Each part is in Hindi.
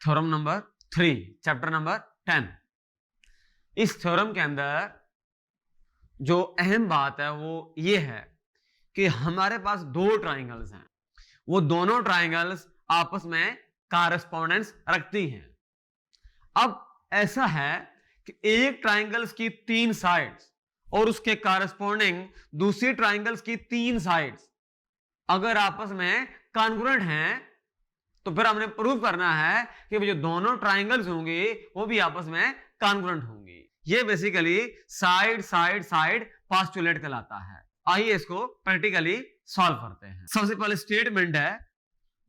Theorem number 3, chapter number 10। इस थ्योरम के अंदर जो अहम बात है वो ये है कि हमारे पास दो ट्राइंगल्स हैं, वो दोनों ट्राइंगल्स आपस में कारस्पॉन्डेंस रखती हैं। अब ऐसा है कि एक ट्राइंगल्स की 3 साइड्स और उसके कारस्पॉन्डिंग दूसरी ट्राइंगल्स की 3 साइड्स अगर आपस में कॉन्ग्रुएंट हैं तो फिर हमने प्रूव करना है कि जो दोनों ट्राइंगल्स होंगे वो भी आपस में कॉन्ग्रुएंट होंगी। ये basically side side side postulate कहलाता है। आइए इसको प्रैक्टिकली सॉल्व करते हैं। सबसे पहले स्टेटमेंट है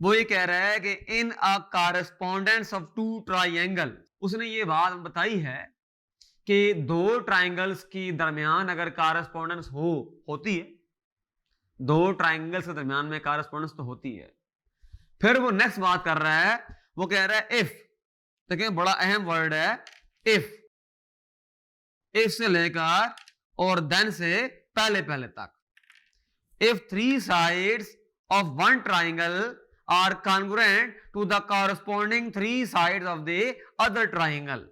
वो ये कह रहा है कि इन अ कॉरेस्पॉन्डेंस ऑफ टू ट्राइंगल, उसने ये बात बताई है कि दो ट्राइंगल्स की दरमियान अगर कॉरेस्पॉन्डेंस होती है, दो ट्राइंगल्स के दरमियान में कॉरेस्पॉन्डेंस तो होती है। फिर वो नेक्स्ट बात कर रहा है, वो कह रहा है इफ, देखिए बड़ा अहम वर्ड है इफ से लेकर और देन से पहले पहले तक। If 3 sides of one triangle are congruent to the corresponding 3 sides of the other triangle,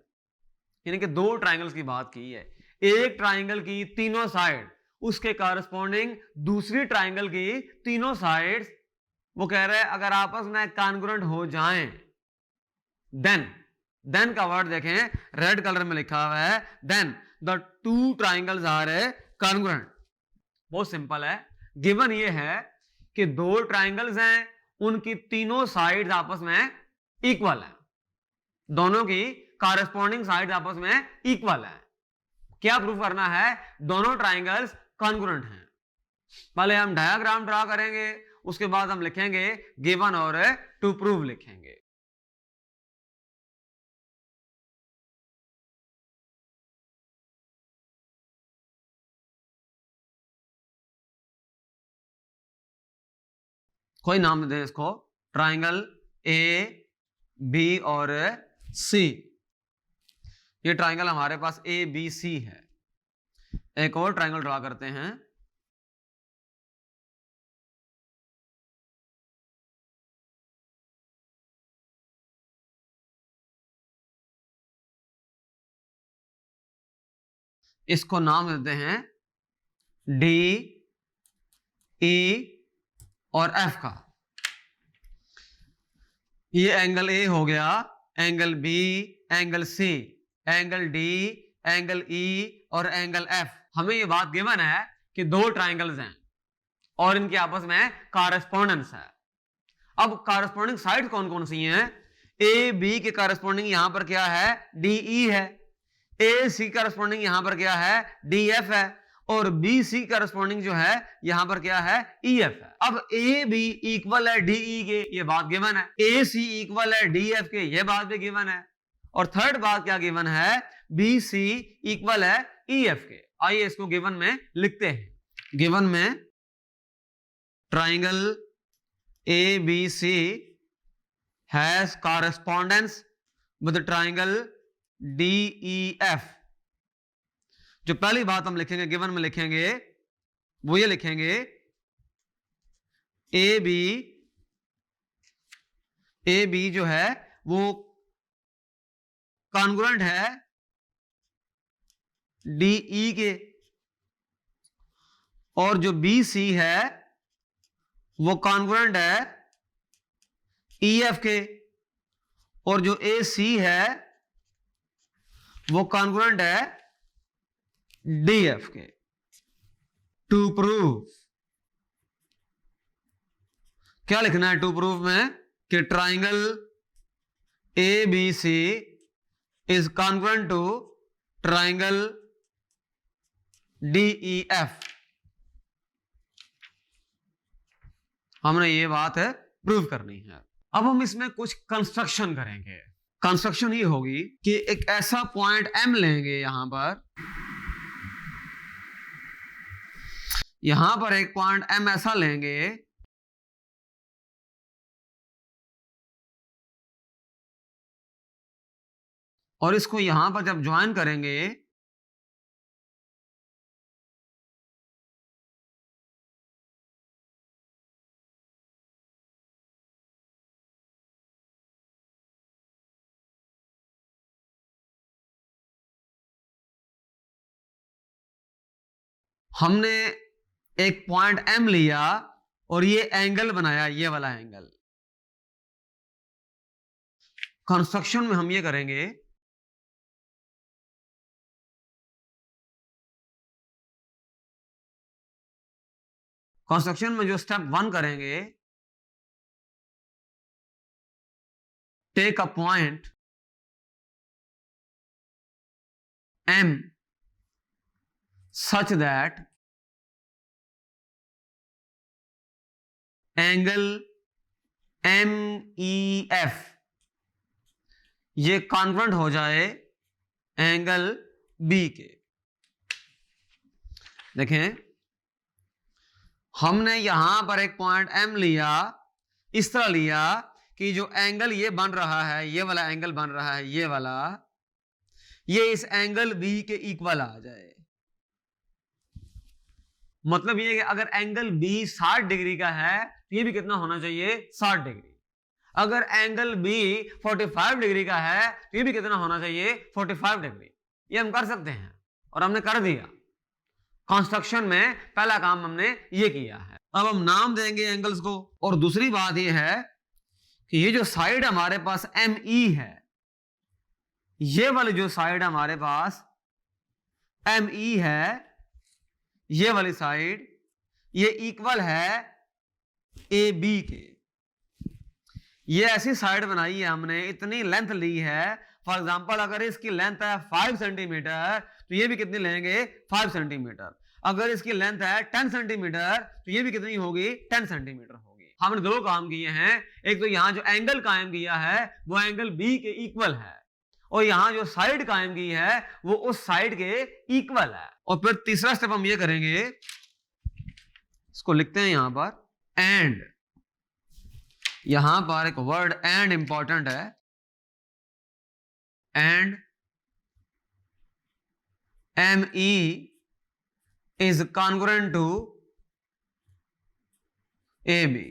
यानी कि दो ट्राइंगल्स की बात की है। एक ट्राइंगल की तीनों साइड उसके कॉरेस्पॉन्डिंग दूसरी ट्राइंगल की तीनों साइड्स, वो कह रहा है अगर आपस में कॉन्ग्रुएंट हो जाएं, देन का वर्ड देखें रेड कलर में लिखा हुआ है, then the two triangles are congruent. बहुत सिंपल है, गिवन ये है कि दो ट्राइंगल्स हैं, उनकी तीनों साइड्स आपस में इक्वल है, दोनों की कॉरेस्पॉन्डिंग साइड्स आपस में इक्वल है। क्या प्रूफ करना है? दोनों ट्राइंगल्स कॉन्ग्रुएंट हैं। पहले हम डायग्राम ड्रा करेंगे, उसके बाद हम लिखेंगे गिवन और टू प्रूव लिखेंगे। कोई नाम दे इसको, ट्राइंगल ए बी और सी। ये ट्राइंगल हमारे पास ए बी सी है। एक और ट्राइंगल ड्रा करते हैं। इसको नाम देते हैं डी ई और एफ का। ये एंगल ए हो गया, angle B, angle C, angle D, angle E और एंगल एफ। हमें ये बात गिवन है कि दो ट्राइंगल्स हैं और इनके आपस में कॉरेस्पॉन्डेंस है। अब कॉरेस्पॉन्डिंग साइड कौन कौन सी हैं? ए बी के कॉरेस्पॉन्डिंग यहां पर क्या है? डी ई है। ए सी कॉरेस्पॉन्डिंग यहां पर क्या है? डी एफ है। और बी सी कॉरेस्पॉन्डिंग जो है यहां पर क्या है? ई एफ है। अब ए बी इक्वल है डी ई के, ये बात गिवन है। ए सी इक्वल है डी एफ के, ये बात भी गिवन है। और थर्ड बात क्या गिवन है? बी सी इक्वल है ई एफ के। आइए इसको गिवन में लिखते हैं। गिवन में triangle A B C has correspondence with triangle D E F. जो पहली बात हम लिखेंगे गिवन में लिखेंगे वो ये लिखेंगे ए बी जो है वो कॉन्ग्रुएंट है डी ई के, और जो बी सी है वो कॉन्ग्रुएंट है ई एफ के, और जो ए सी है वो कॉन्ग्रुएंट है डी एफ के। टू प्रूव, क्या लिखना है टू प्रूव में? कि triangle A B C is congruent to triangle D E F. हमने ये बात है प्रूव करनी है। अब हम इसमें कुछ कंस्ट्रक्शन करेंगे। कंस्ट्रक्शन ये होगी कि एक ऐसा पॉइंट एम लेंगे, यहां पर एक पॉइंट एम ऐसा लेंगे और इसको यहां पर जब ज्वाइन करेंगे हमने एक पॉइंट M लिया और ये एंगल बनाया, ये वाला एंगल। कंस्ट्रक्शन में हम ये करेंगे, कंस्ट्रक्शन में जो स्टेप 1 करेंगे, take a point M such that angle MEF ये कॉन्ग्रुएंट हो जाए एंगल B के। देखें, हमने यहां पर एक पॉइंट M लिया, इस तरह लिया कि जो एंगल ये बन रहा है, ये वाला एंगल बन रहा है, ये वाला, ये इस एंगल B के इक्वल आ जाए। मतलब ये कि अगर एंगल B 60 डिग्री का है तो ये भी कितना होना चाहिए, 60 डिग्री। अगर एंगल B 45 डिग्री का है तो ये भी कितना होना चाहिए, 45 डिग्री। ये हम कर सकते हैं और हमने कर दिया। कंस्ट्रक्शन में पहला काम हमने ये किया है। अब हम नाम देंगे एंगल्स को। और दूसरी बात ये है कि ये जो साइड हमारे पास ME है, ये वाली जो साइड हमारे पास ME है, ये वाली साइड, ये इक्वल है AB के। ये ऐसी साइड बनाई है हमने, इतनी लेंथ ली है। फॉर एग्जांपल अगर इसकी लेंथ है 5 सेंटीमीटर तो ये भी कितनी लेंगे, 5 सेंटीमीटर। अगर इसकी लेंथ है 10 सेंटीमीटर तो ये भी कितनी होगी, 10 सेंटीमीटर होगी। हमने दो काम किए हैं, एक तो यहां जो एंगल कायम किया है वो एंगल B के इक्वल है, और यहां जो साइड कायम की है वो उस साइड के इक्वल है। और फिर तीसरा स्टेप हम ये करेंगे, इसको लिखते हैं यहां पर एंड। यहां पर एक वर्ड एंड इंपॉर्टेंट है, and ME is congruent to AB।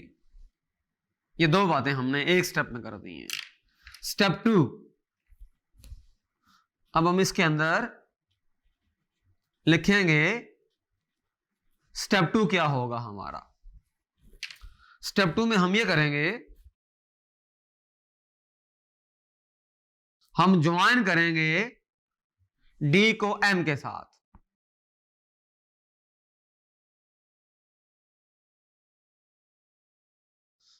ये दो बातें हमने एक स्टेप में कर दी हैं। स्टेप 2, अब हम इसके अंदर लिखेंगे स्टेप 2 क्या होगा हमारा। स्टेप 2 में हम ये करेंगे, हम ज्वाइन करेंगे D को M के साथ।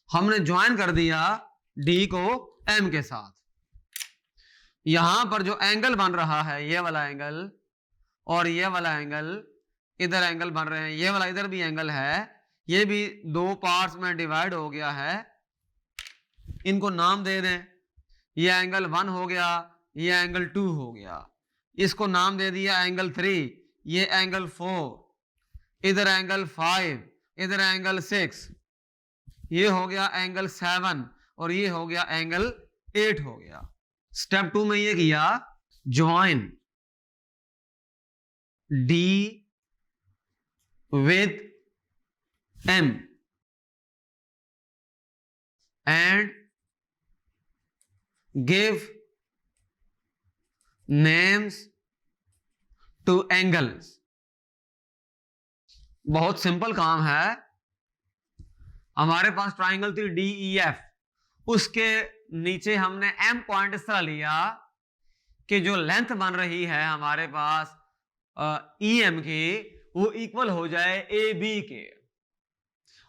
हमने ज्वाइन कर दिया D को M के साथ। यहां पर जो एंगल बन रहा है, ये वाला एंगल और ये वाला एंगल, इधर एंगल बन रहे हैं, ये वाला इधर भी एंगल है, ये भी दो पार्ट्स में डिवाइड हो गया है। इनको नाम दे दें, ये एंगल 1 हो गया, ये एंगल 2 हो गया। इसको नाम दे दिया एंगल 3, ये एंगल 4, इधर एंगल 5, इधर एंगल 6, ये हो गया एंगल 7 और ये हो गया एंगल 8 हो गया। स्टेप 2 में ये किया, join D with M and give names to angles। बहुत सिंपल काम है। हमारे पास ट्राइंगल थी DEF, उसके नीचे हमने M पॉइंट इस तरह लिया कि जो लेंथ बन रही है हमारे पास EM की, वो इक्वल हो जाए AB के।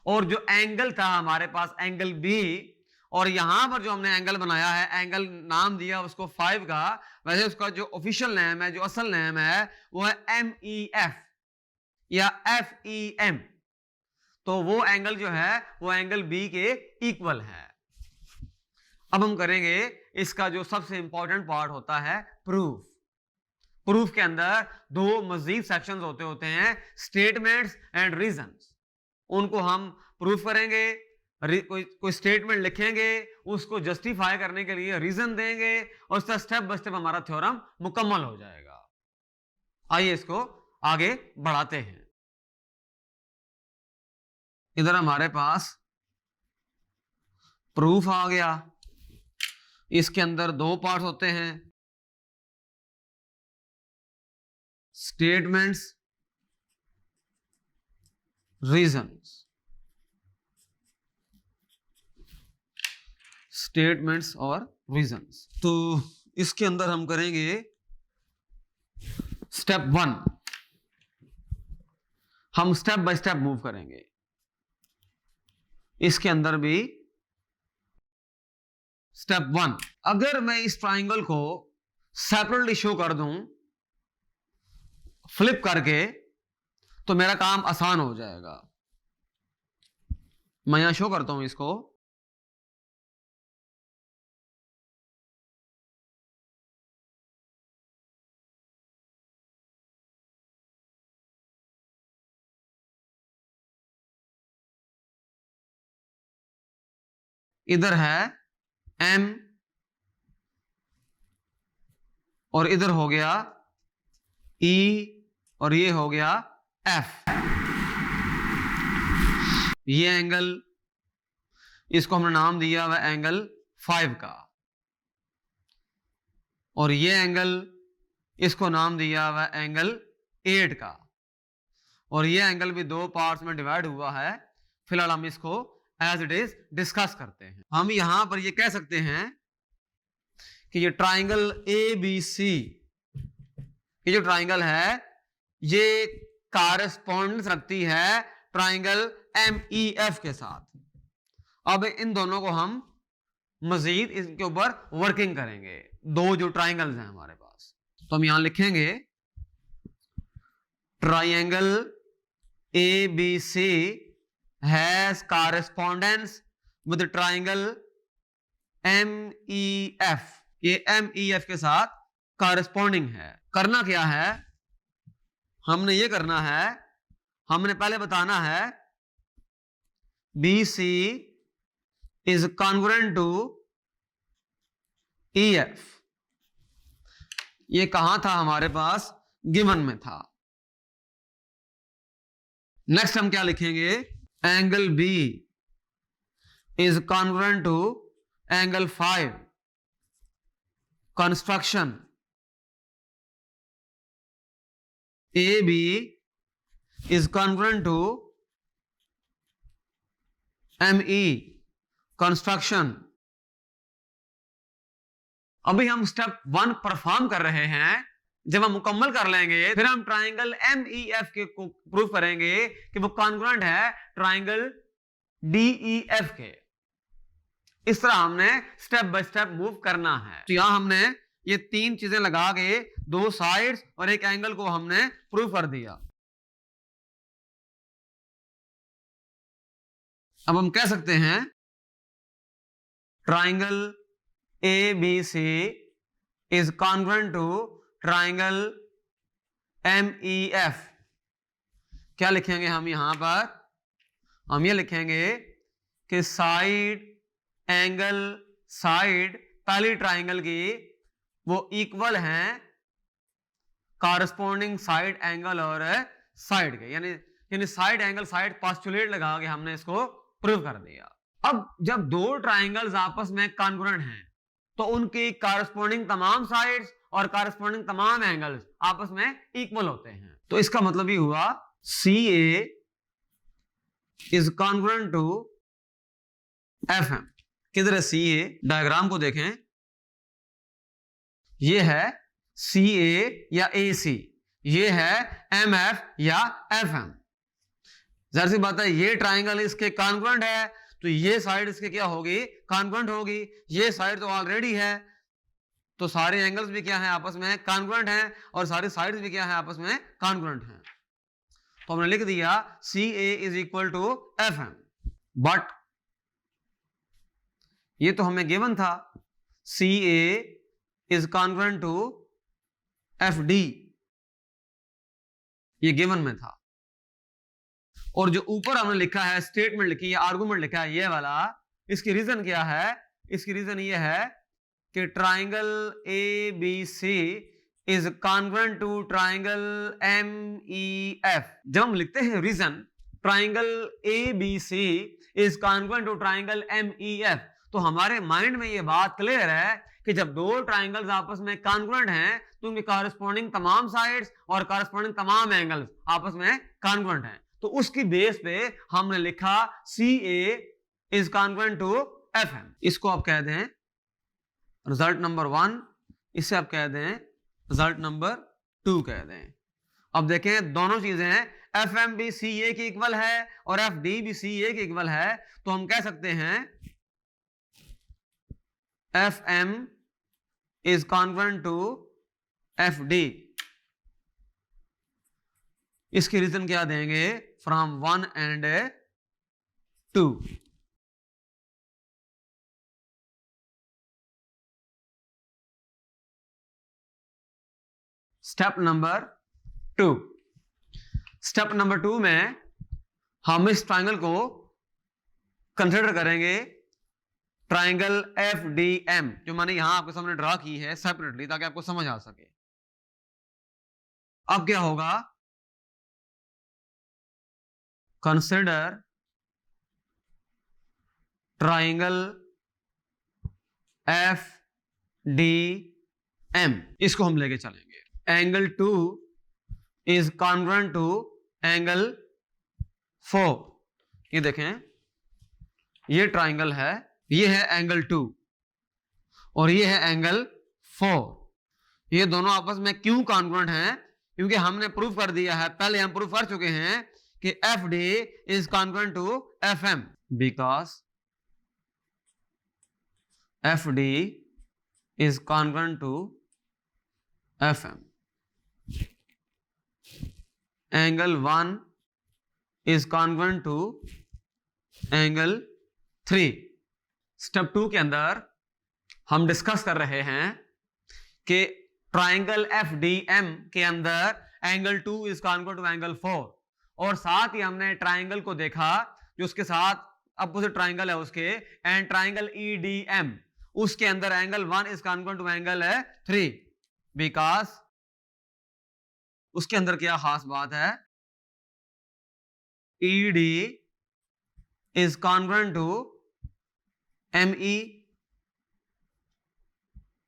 और जो एंगल था हमारे पास एंगल B, और यहां पर जो हमने एंगल बनाया है, एंगल नाम दिया उसको 5 का, वैसे उसका जो ऑफिशियल नेम है, जो असल नेम है, वो है MEF या FEM। तो वो एंगल जो है वो एंगल B के इक्वल है। अब हम करेंगे इसका जो सबसे इंपॉर्टेंट पार्ट होता है, प्रूफ। प्रूफ के अंदर दो मजीद सेक्शंस होते हैं, स्टेटमेंट्स एंड रीजंस। उनको हम प्रूफ करेंगे, कोई स्टेटमेंट लिखेंगे, उसको जस्टिफाई करने के लिए रीजन देंगे, और उसका स्टेप बाय स्टेप हमारा थ्योरम मुकम्मल हो जाएगा। आइए इसको आगे बढ़ाते हैं। इधर हमारे पास प्रूफ आ गया, इसके अंदर दो पार्ट होते हैं, स्टेटमेंट्स रीजंस, स्टेटमेंट्स और रीजंस। तो इसके अंदर हम करेंगे स्टेप 1, हम स्टेप बाय स्टेप मूव करेंगे। इसके अंदर भी स्टेप 1, अगर मैं इस ट्राइंगल को सेपरेटली शो कर दूं फ्लिप करके, तो मेरा काम आसान हो जाएगा। मैं यहां शो करता हूं इसको। इधर है M और इधर हो गया E और ये हो गया F। ये एंगल, इसको हमने नाम दिया हुआ एंगल 5 का, और ये एंगल, इसको नाम दिया हुआ एंगल 8 का, और ये एंगल भी 2 पार्ट्स में डिवाइड हुआ है। फिलहाल हम इसको एज इट इज डिस्कस करते हैं। हम यहां पर ये कह सकते हैं कि ये ट्राइंगल ABC, ये जो ट्राइंगल है ये कॉरेस्पॉन्डेंस रखती है ट्राइंगल MEF के साथ। अब इन दोनों को हम मजीद इसके ऊपर वर्किंग करेंगे। 2 जो ट्राइंगल्स हैं हमारे पास, तो हम यहां लिखेंगे triangle ABC has correspondence with the triangle MEF। ये MEF के साथ corresponding है। करना क्या है, हमने ये करना है, हमने पहले बताना है BC is congruent to EF। ये कहां था हमारे पास, गिवन में था। नेक्स्ट हम क्या लिखेंगे, angle B is congruent to angle 5। Construction AB is congruent to ME। Construction. अभी हम स्टेप 1 परफॉर्म कर रहे हैं। जब हम मुकम्मल कर लेंगे फिर हम ट्राइंगल MEF के को प्रूव करेंगे कि वो कॉन्ग्रुएंट है ट्राइंगल DEF के। इस तरह हमने स्टेप बाय स्टेप मूव करना है। तो यहां हमने ये 3 चीजें लगा के 2 साइड्स और एक एंगल को हमने प्रूव कर दिया। अब हम कह सकते हैं triangle ABC is congruent to triangle MEF। क्या लिखेंगे हम यहां पर, हम ये लिखेंगे कि साइड एंगल साइड पहली ट्राइंगल की वो इक्वल हैं कॉरस्पॉन्डिंग साइड एंगल और साइड के, यानी साइड एंगल साइड पोस्टुलेट लगा के हमने इसको प्रूव कर दिया। अब जब 2 ट्राइंगल्स आपस में कॉन्ग्रुएंट हैं तो उनकी कॉरस्पॉन्डिंग तमाम साइड्स और कॉरस्पॉन्डिंग तमाम एंगल्स आपस में इक्वल होते हैं। तो इसका मतलब ये हुआ CA is congruent to FM। किधर है CA, डायग्राम को देखें, ये है CA या AC, ये है MF या FM। जाहिर सी बात है ये ट्राइंगल इसके कॉन्ग्रुएंट है तो ये साइड इसके क्या होगी, कॉन्ग्रुएंट होगी। ये साइड तो ऑलरेडी है तो सारे एंगल्स भी क्या हैं, आपस में कॉन्ग्रुएंट हैं, और सारी साइड्स भी क्या हैं, आपस में कॉन्ग्रुएंट हैं। तो हमने लिख दिया CA is equal to FM। But ये तो हमें गिवन था CA is congruent to FD, ये गिवन में था। और जो ऊपर हमने लिखा है स्टेटमेंट लिखी है, आर्गुमेंट लिखा है ये वाला, इसकी रीजन क्या है, इसकी रीजन ये है कि triangle ABC is congruent to triangle MEF। जब हम लिखते हैं reason triangle ABC is congruent to triangle MEF, तो हमारे माइंड में ये बात क्लियर है कि जब 2 ट्राइंगल्स आपस में कॉन्ग्रुएंट हैं तो उनके कॉरस्पॉन्डिंग तमाम साइड्स और कॉरस्पॉन्डिंग तमाम एंगल्स आपस में कॉन्ग्रुएंट हैं। तो उसकी बेस पे हमने लिखा CA is congruent to FM। इसको आप कह दें रिजल्ट नंबर 1, इसे आप कह दें रिजल्ट नंबर 2 कह दें। अब देखें दोनों चीजें हैं, FM भी CA के इक्वल है और FD भी CA के इक्वल है, तो हम कह सकते हैं FM is congruent to FD। इसकी रीजन क्या देंगे, from 1 and 2। Step number 2, step number 2 में हम इस ट्राइंगल को कंसिडर करेंगे ट्राइंगल FDM, जो मैंने यहां आपके सामने ड्रा की है सेपरेटली ताकि आपको समझ आ सके। अब क्या होगा, कंसिडर ट्राइंगल FDM, इसको हम लेके चलेंगे। Angle 2 is congruent to angle 4। ये देखें, ये ट्राइंगल है, ये है एंगल 2 और ये है एंगल 4। ये दोनों आपस में क्यों कॉन्ग्रुएंट हैं, क्योंकि हमने प्रूफ कर दिया है, पहले हम प्रूफ कर चुके हैं कि FD is congruent to FM because FD is congruent to FM. Angle 1 is congruent to angle 3। Step 2 के अंदर हम डिस्कस कर रहे हैं कि ट्राइंगल FDM के अंदर angle 2 is congruent to angle 4, और साथ ही हमने ट्राइंगल को देखा जो उसके साथ अपोजिट ट्राइंगल है उसके, एंड ट्राइंगल EDM, उसके अंदर angle 1 is congruent to angle 3 because उसके अंदर क्या खास बात है, ED is congruent to ME।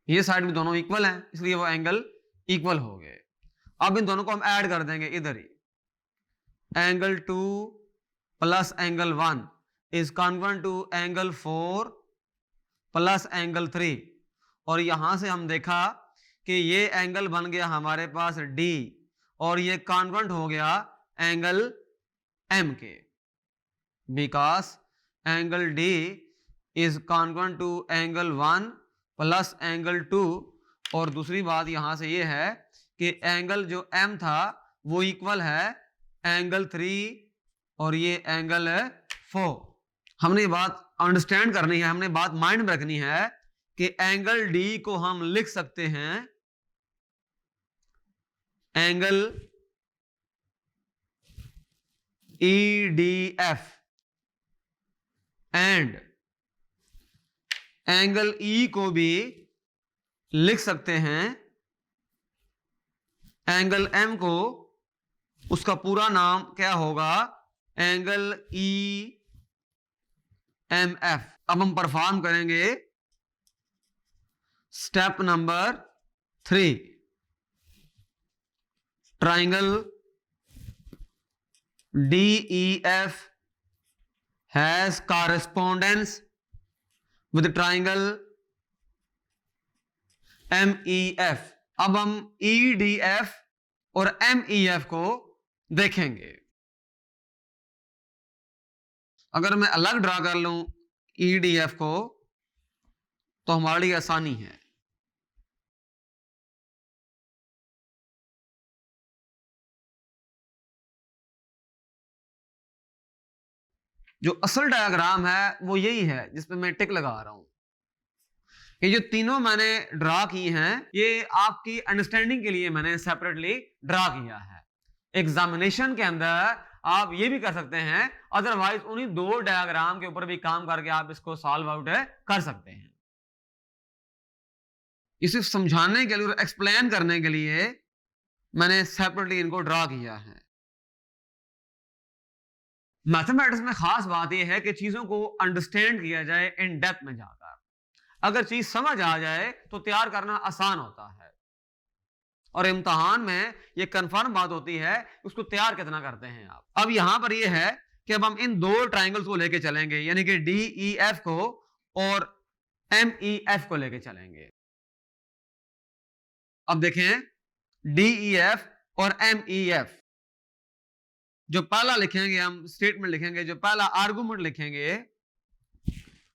ये साइड में दोनों इक्वल हैं, इसलिए वो एंगल इक्वल हो गए। अब इन दोनों को हम ऐड कर देंगे इधर ही, angle 2 plus angle 1 is congruent to angle 4 plus angle 3, और यहां से हम देखा कि ये एंगल बन गया हमारे पास D और ये कॉन्ग्रुएंट हो गया एंगल M के, because angle D is congruent to angle 1 plus angle 2, और दूसरी बात यहां से ये है कि एंगल जो M था वो इक्वल है एंगल 3 और ये एंगल 4। हमने ये बात अंडरस्टैंड करनी है, हमने बात माइंड में रखनी है कि एंगल D को हम लिख सकते हैं angle EDF, and angle E को भी लिख सकते हैं एंगल M को, उसका पूरा नाम क्या होगा, एंगल EMF। अब हम परफॉर्म करेंगे step number 3, triangle DEF has correspondence with triangle MEF। अब हम EDF और MEF को देखेंगे। अगर मैं अलग ड्रा कर लूं EDF को तो हमारे लिए आसानी है। जो असल डायग्राम है वो यही है जिसपे मैं टिक लगा रहा हूं। ये जो तीनों मैंने ड्रा की हैं ये आपकी अंडरस्टैंडिंग के लिए मैंने सेपरेटली ड्रा किया है। एग्जामिनेशन के अंदर आप ये भी कर सकते हैं, अदरवाइज उन्हीं दो डायग्राम के ऊपर भी काम करके आप इसको सॉल्व आउट कर सकते हैं। ये सिर्फ समझाने के लिए और एक्सप्लेन करने के लिए मैंने सेपरेटली इनको ड्रा किया है। मैथमेटिक्स में खास बात यह है कि चीजों को अंडरस्टैंड किया जाए इन डेप्थ में जाकर। अगर चीज समझ आ जाए तो तैयार करना आसान होता है, और इम्तिहान में ये कंफर्म बात होती है उसको तैयार कितना करते हैं आप। अब यहां पर ये है कि अब हम इन दो ट्राइंगल्स को लेके चलेंगे, यानी कि DEF को और MEF को लेके चलेंगे। अब देखें DEF और MEF, जो पहला लिखेंगे हम स्टेटमेंट लिखेंगे, जो पहला आर्गुमेंट लिखेंगे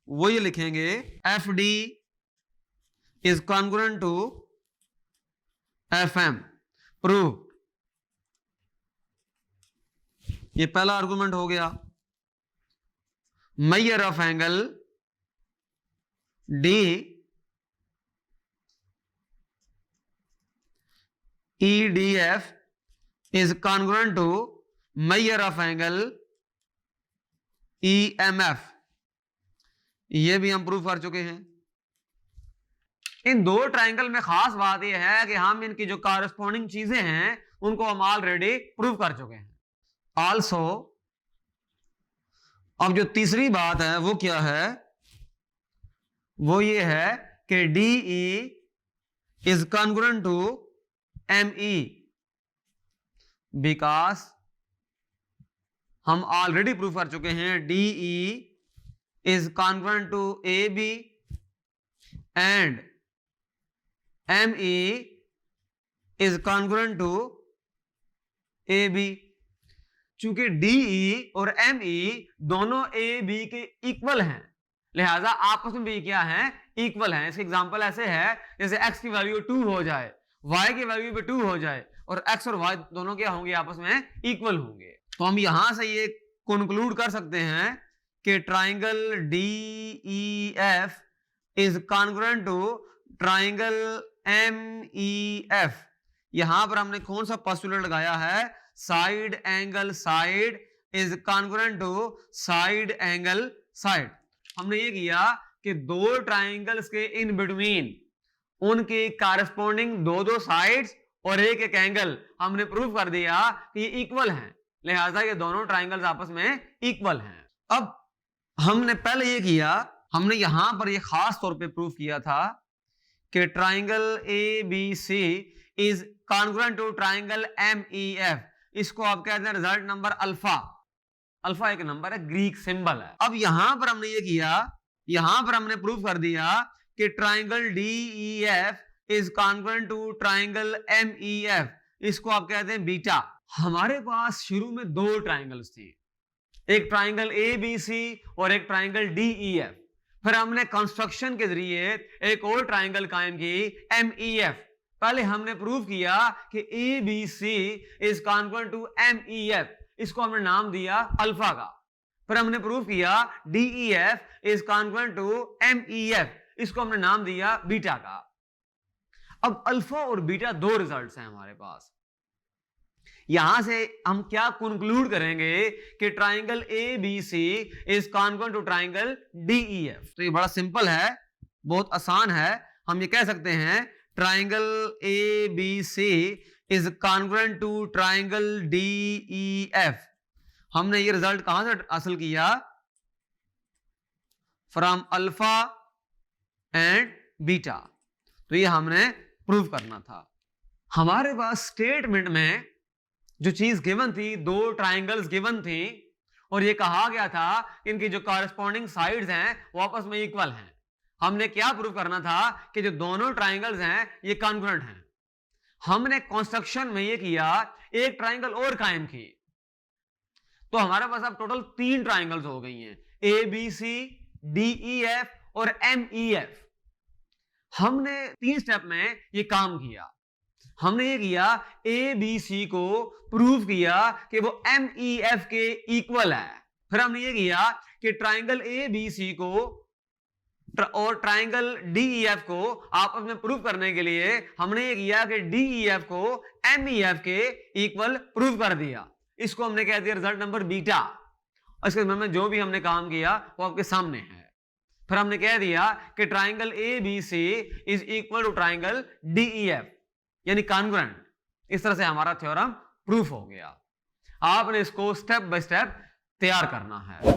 वो ये लिखेंगे FD is congruent to FM, prove. ये पहला आर्गुमेंट हो गया। Measure of angle D EDF is congruent to measure of angle EMF, ये भी हम प्रूव कर चुके हैं। इन दो ट्राइंगल में खास बात यह है कि हम इनकी जो कॉरेस्पॉन्डिंग चीजें हैं उनको हम ऑलरेडी प्रूव कर चुके हैं। आल्सो अब जो तीसरी बात है वो क्या है, वो ये है कि DE is congruent to ME, because हम ऑलरेडी प्रूव कर चुके हैं DE is congruent to AB and ME is congruent to AB। चूंकि DE और ME दोनों AB के इक्वल हैं, लिहाजा आपस में भी क्या है, इक्वल हैं। इसके एग्जांपल ऐसे है जैसे x की वैल्यू 2 हो जाए, y की वैल्यू भी 2 हो जाए और x और y दोनों क्या होंगे, आपस में इक्वल होंगे। तो हम यहां से ये कंक्लूड कर सकते हैं कि triangle DEF is congruent to triangle MEF। यहां पर हमने कौन सा पोस्टुलेट लगाया है, side angle side is congruent to side angle side. हमने ये किया कि दो ट्राइंगल्स के इन बिटवीन उनके कॉरेस्पॉन्डिंग दो साइड्स और एक एंगल हमने प्रूव कर दिया कि ये इक्वल हैं, लिहाजा ये दोनों ट्राइंगल्स आपस में इक्वल हैं। अब हमने पहले ये किया, हमने यहां पर ये खास तौर पे प्रूव किया था कि triangle ABC is congruent to triangle MEF। इसको आप कहते हैं रिजल्ट नंबर अल्फा। अल्फा एक नंबर है, ग्रीक सिंबल है। अब यहां पर हमने ये किया, यहां पर हमने प्रूव कर दिया कि triangle DEF is congruent to triangle MEF। इसको आप कहते हैं बीटा। हमारे पास शुरू में दो ट्राइंगल्स थी, एक ट्राइंगल ABC और एक ट्राइंगल DEF। फिर हमने कंस्ट्रक्शन के जरिए एक और ट्राइंगल कायम की MEF। पहले हमने प्रूव किया कि ABC is congruent to MEF, इसको हमने नाम दिया अल्फा का। फिर हमने प्रूव किया DEF is congruent to MEF, इसको हमने नाम दिया बीटा का। अब अल्फा और बीटा दो रिजल्ट्स हैं हमारे पास। यहां से हम क्या कंक्लूड करेंगे कि triangle ABC is congruent to triangle DEF। तो ये बड़ा सिंपल है, बहुत आसान है। हम ये कह सकते हैं triangle ABC is congruent to triangle DEF। हमने ये रिजल्ट कहां से हासिल किया, फ्रॉम अल्फा एंड बीटा। तो ये हमने प्रूव करना था। हमारे पास स्टेटमेंट में जो चीज गिवन थी, दो ट्राइंगल्स गिवन थी और ये कहा गया था इनकी जो कॉरेस्पॉन्डिंग साइड्स हैं वो आपस में इक्वल हैं। हमने क्या प्रूव करना था कि जो दोनों ट्राइंगल्स हैं ये कॉन्ग्रुएंट हैं। हमने कंस्ट्रक्शन में ये किया, एक ट्राइंगल और कायम की, तो हमारे पास अब टोटल 3 ट्राइंगल्स हो गई हैं, ABC, DEF और MEF। हमने 3 स्टेप में ये काम किया। हमने ये किया, ABC को प्रूव किया कि वो MEF के इक्वल है। फिर हमने ये किया कि ट्राइंगल ABC को और ट्राइंगल DEF को आपस में प्रूव करने के लिए हमने ये किया कि DEF को MEF के इक्वल प्रूव कर दिया। इसको हमने कह दिया रिजल्ट नंबर बीटा। इसके में जो भी हमने काम किया वो आपके सामने है। फिर हमने कह दिया कि triangle ABC is equal to triangle DEF, यानी कॉन्ग्रुएंट। इस तरह से हमारा थ्योरम प्रूफ हो गया। आपने इसको स्टेप बाय स्टेप तैयार करना है।